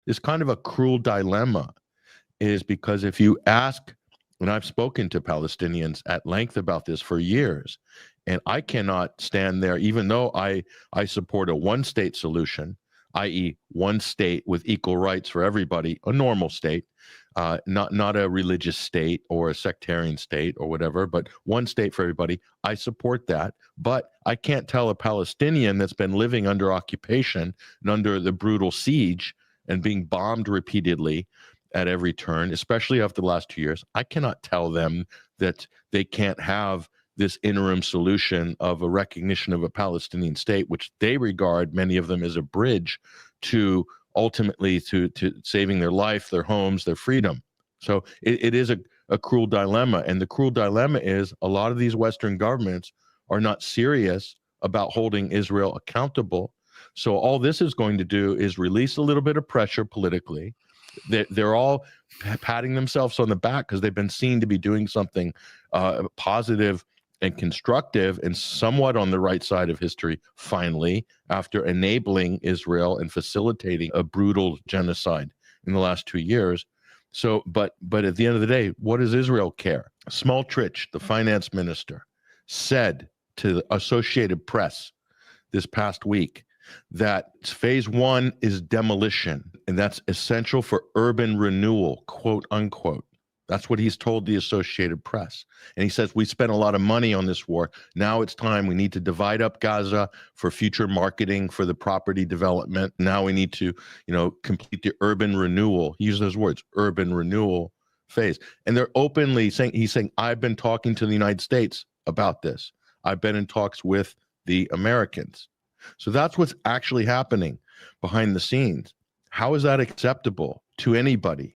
is kind of a cruel dilemma, is because if you ask, and I've spoken to Palestinians at length about this for years, and I cannot stand there, even though I support a one-state solution, i.e. one state with equal rights for everybody, a normal state, not a religious state or a sectarian state or whatever, but one state for everybody. I support that, but I can't tell a Palestinian that's been living under occupation and under the brutal siege and being bombed repeatedly at every turn, especially after the last 2 years, I cannot tell them that they can't have this interim solution of a recognition of a Palestinian state, which they regard, many of them, as a bridge to ultimately to saving their life, their homes, their freedom. So it is a cruel dilemma. And the cruel dilemma is a lot of these Western governments are not serious about holding Israel accountable. So all this is going to do is release a little bit of pressure politically. They're all patting themselves on the back because they've been seen to be doing something positive and constructive and somewhat on the right side of history, finally, after enabling Israel and facilitating a brutal genocide in the last 2 years. So, but at the end of the day, what does Israel care? Smotrich, the finance minister, said to the Associated Press this past week that phase one is demolition, and that's essential for urban renewal, quote unquote. That's what he's told the Associated Press. And he says, we spent a lot of money on this war. Now it's time. We need to divide up Gaza for future marketing for the property development. Now we need to, complete the urban renewal. He used those words, urban renewal phase. And they're openly saying, he's saying, I've been talking to the United States about this. I've been in talks with the Americans. So that's what's actually happening behind the scenes. How is that acceptable to anybody?